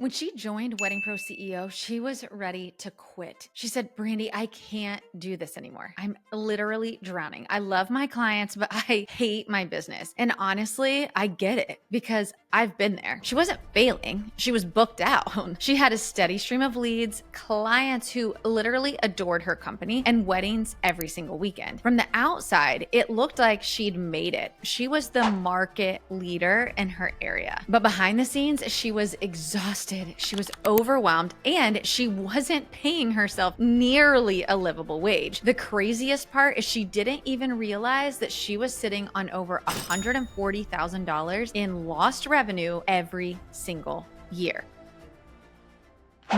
When she joined Wedding Pro CEO, she was ready to quit. She said, Brandy, I can't do this anymore. I'm literally drowning. I love my clients, but I hate my business. And honestly, I get it because I've been there. She wasn't failing. She was booked out. She had a steady stream of leads, clients who literally adored her company, and weddings every single weekend. From the outside, it looked like she'd made it. She was the market leader in her area. But behind the scenes, she was exhausted. She was overwhelmed, and she wasn't paying herself nearly a livable wage. The craziest part is she didn't even realize that she was sitting on over $140,000 in lost revenue every single year.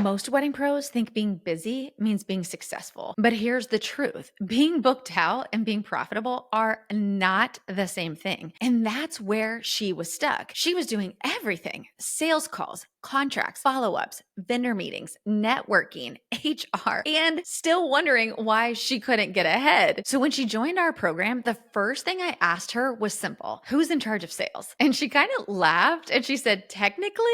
Most wedding pros think being busy means being successful. But here's the truth. Being booked out and being profitable are not the same thing. And that's where she was stuck. She was doing everything: sales calls, contracts, follow-ups, vendor meetings, networking, HR, and still wondering why she couldn't get ahead. So when she joined our program, the first thing I asked her was simple: who's in charge of sales? And she kind of laughed and she said, technically,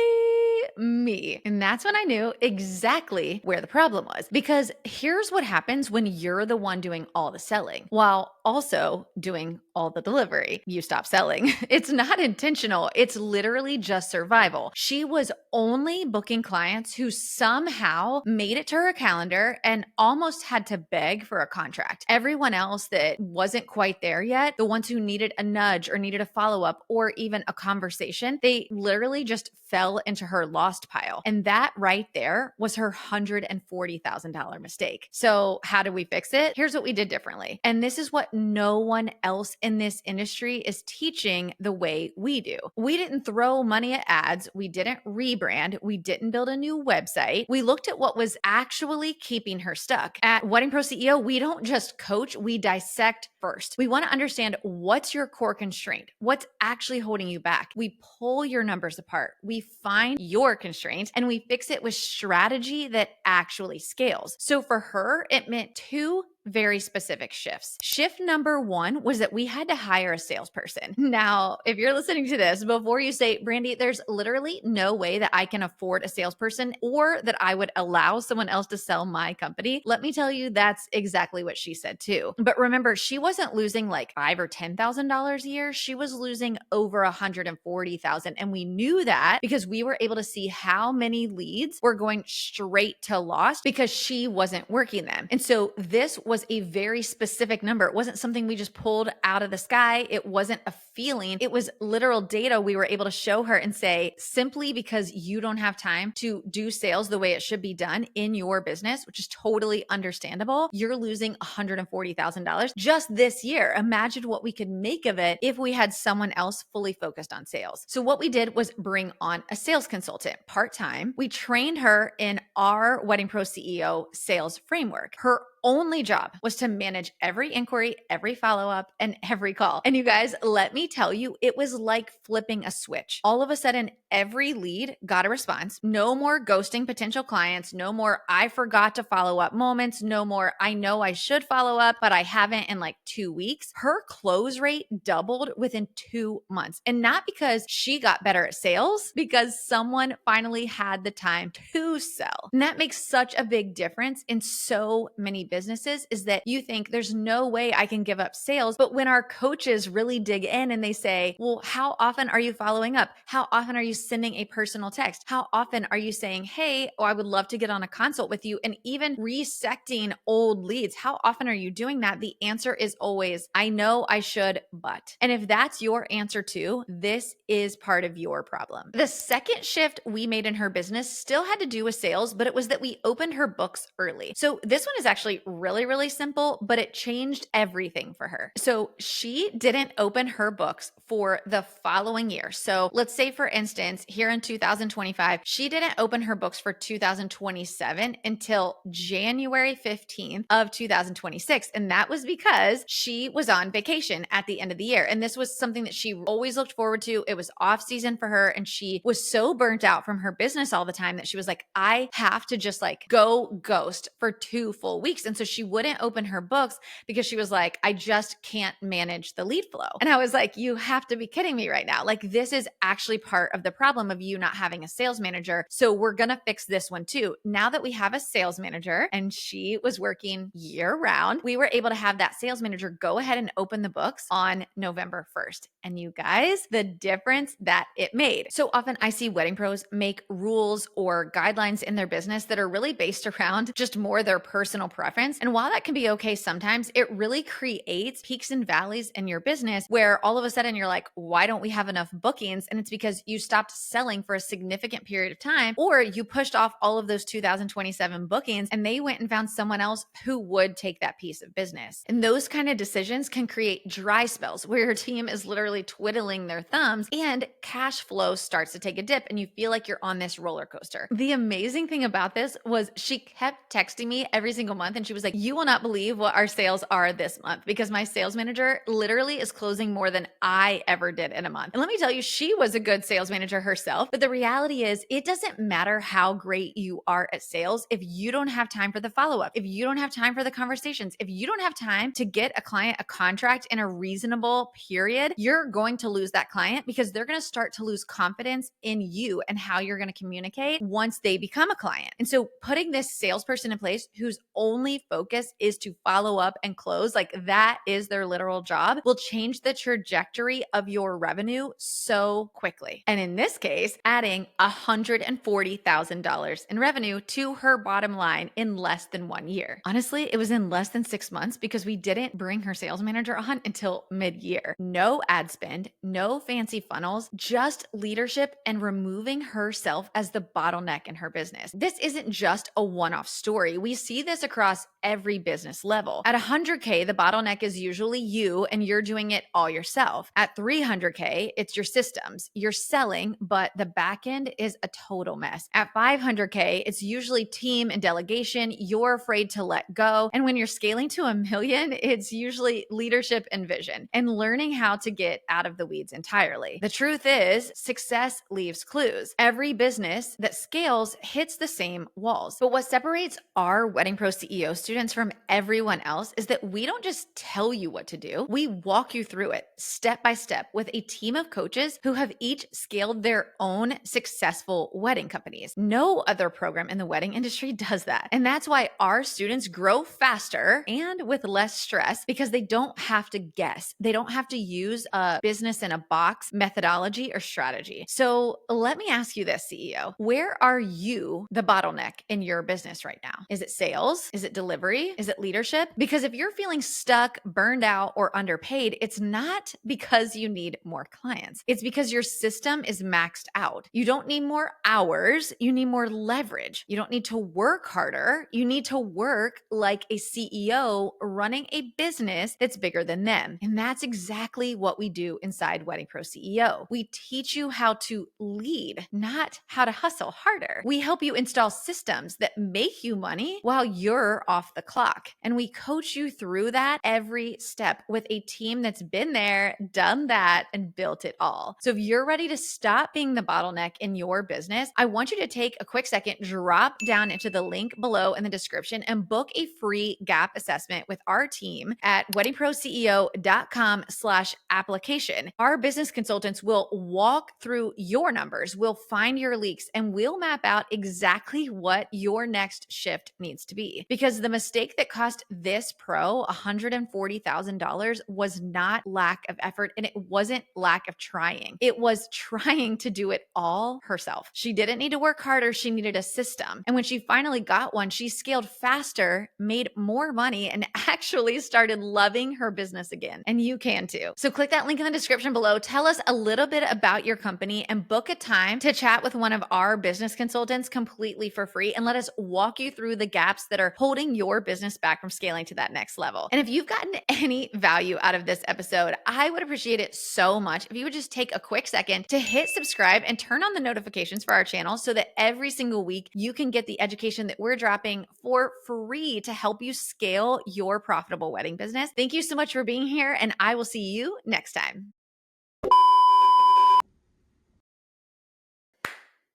me. And that's when I knew exactly where the problem was. Because here's what happens when you're the one doing all the selling while also doing all the delivery. You stop selling. It's not intentional. It's literally just survival. She was only booking clients who somehow made it to her calendar and almost had to beg for a contract. Everyone else that wasn't quite there yet, the ones who needed a nudge or needed a follow-up or even a conversation, they literally just fell into her lost pile. And that right there was her $140,000 mistake. So how did we fix it? Here's what we did differently. And this is what no one else in this industry is teaching the way we do. We didn't throw money at ads. We didn't rebrand. We didn't build a new website. We looked at what was actually keeping her stuck. At Wedding Pro CEO, we don't just coach, we dissect first. We want to understand what's your core constraint, what's actually holding you back. We pull your numbers apart. We find your constraints and we fix it with strategy that actually scales. So for her, it meant two very specific shifts. Shift number one was that we had to hire a salesperson. Now, if you're listening to this, before you say, Brandy, there's literally no way that I can afford a salesperson or that I would allow someone else to sell my company, let me tell you, that's exactly what she said too. But remember, she wasn't losing like $5,000 or $10,000 a year. She was losing over $140,000. And we knew that because we were able to see how many leads were going straight to lost because she wasn't working them. And so this was a very specific number. It wasn't something we just pulled out of the sky. It wasn't a feeling. It was literal data we were able to show her and say, simply because you don't have time to do sales the way it should be done in your business, which is totally understandable, you're losing $140,000 just this year. Imagine what we could make of it if we had someone else fully focused on sales. So what we did was bring on a sales consultant part-time. We trained her in our Wedding Pro CEO sales framework. Her only job was to manage every inquiry, every follow-up, and every call. And you guys, let me tell you, it was like flipping a switch. All of a sudden, every lead got a response. No more ghosting potential clients. No more I forgot to follow up moments. No more I know I should follow up, but I haven't in like 2 weeks. Her close rate doubled within 2 months. And not because she got better at sales, because someone finally had the time to sell. And that makes such a big difference in so many businesses, is that you think there's no way I can give up sales. But when our coaches really dig in and they say, well, how often are you following up? How often are you sending a personal text? How often are you saying, hey, I would love to get on a consult with you? And even resecting old leads, how often are you doing that? The answer is always, I know I should, but. And if that's your answer too, this is part of your problem. The second shift we made in her business still had to do with sales, but it was that we opened her books early. So this one is actually really, really simple, but it changed everything for her. So she didn't open her books for the following year. So let's say, for instance, here in 2025, she didn't open her books for 2027 until January 15th of 2026. And that was because she was on vacation at the end of the year. And this was something that she always looked forward to. It was off season for her. And she was so burnt out from her business all the time that she was like, I have to just like go ghost for 2 full weeks. And so she wouldn't open her books because she was like, I just can't manage the lead flow. And I was like, you have to be kidding me right now. Like, this is actually part of the problem of you not having a sales manager. So we're going to fix this one too. Now that we have a sales manager and she was working year round, we were able to have that sales manager go ahead and open the books on November 1st. And you guys, the difference that it made. So often I see wedding pros make rules or guidelines in their business that are really based around just more their personal preference. And while that can be okay sometimes, it really creates peaks and valleys in your business where all of a sudden you're like, why don't we have enough bookings? And it's because you stopped selling for a significant period of time, or you pushed off all of those 2027 bookings and they went and found someone else who would take that piece of business. And those kind of decisions can create dry spells where your team is literally twiddling their thumbs and cash flow starts to take a dip and you feel like you're on this roller coaster. The amazing thing about this was she kept texting me every single month and she was like, you will not believe what our sales are this month, because my sales manager literally is closing more than I ever did in a month. And let me tell you, she was a good sales manager herself. But the reality is, it doesn't matter how great you are at sales if you don't have time for the follow-up, if you don't have time for the conversations, if you don't have time to get a client a contract in a reasonable period, you're going to lose that client because they're going to start to lose confidence in you and how you're going to communicate once they become a client. And so putting this salesperson in place whose only focus is to follow up and close, like that is their literal job, will change the trajectory of your revenue so quickly. And in this case, adding $140,000 in revenue to her bottom line in less than 1 year. Honestly, it was in less than 6 months because we didn't bring her sales manager on until mid-year. No ad spend, no fancy funnels, just leadership and removing herself as the bottleneck in her business. This isn't just a one-off story. We see this across every business level. At 100K, the bottleneck is usually you and you're doing it all yourself. At 300K, it's your systems. You're selling, but the back end is a total mess. At 500K, it's usually team and delegation. You're afraid to let go. And when you're scaling to 1 million, it's usually leadership and vision and learning how to get out of the weeds entirely. The truth is, success leaves clues. Every business that scales hits the same walls. But what separates our Wedding Pro CEO students from everyone else is that we don't just tell you what to do. We walk you through it step by step with a team of coaches who have each scaled their own successful wedding companies. No other program in the wedding industry does that. And that's why our students grow faster and with less stress because they don't have to guess. They don't have to use a business in a box methodology or strategy. So let me ask you this, CEO. Where are you the bottleneck in your business right now? Is it sales? Is it delivery? Is it leadership? Because if you're feeling stuck, burned out, or underpaid, it's not because you need more clients. It's because your system is maxed out. You don't need more hours. You need more leverage. You don't need to work harder. You need to work like a CEO running a business that's bigger than them. And that's exactly what we do inside Wedding Pro CEO. We teach you how to lead, not how to hustle harder. We help you install systems that make you money while you're off the clock. And we coach you through that every step with a team that's been there, done that, and built it all. So if you're ready to stop being the bottleneck in your business, I want you to take a quick second, drop down into the link below in the description and book a free gap assessment with our team at weddingproceo.com/application. Our business consultants will walk through your numbers, we'll find your leaks, and we'll map out exactly what your next shift needs to be. Because the mistake that cost this pro $140,000 was not lack of effort and it wasn't lack of trying. It was trying to do it all herself. She didn't need to work harder. She needed a system. And when she finally got one, she scaled faster, made more money, and actually started loving her business again. And you can too. So click that link in the description below. Tell us a little bit about your company and book a time to chat with one of our business consultants completely for free and let us walk you through the gaps that are holding your business back from scaling to that next level. And if you've gotten any value out of this episode, I would appreciate it so much if you would just take a quick second to hit subscribe and turn on the notifications for our channel so that every single week you can get the education that we're dropping for free to help you scale your profitable wedding business. Thank you so much for being here, and I will see you next time.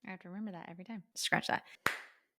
I have to remember that every time. Scratch that.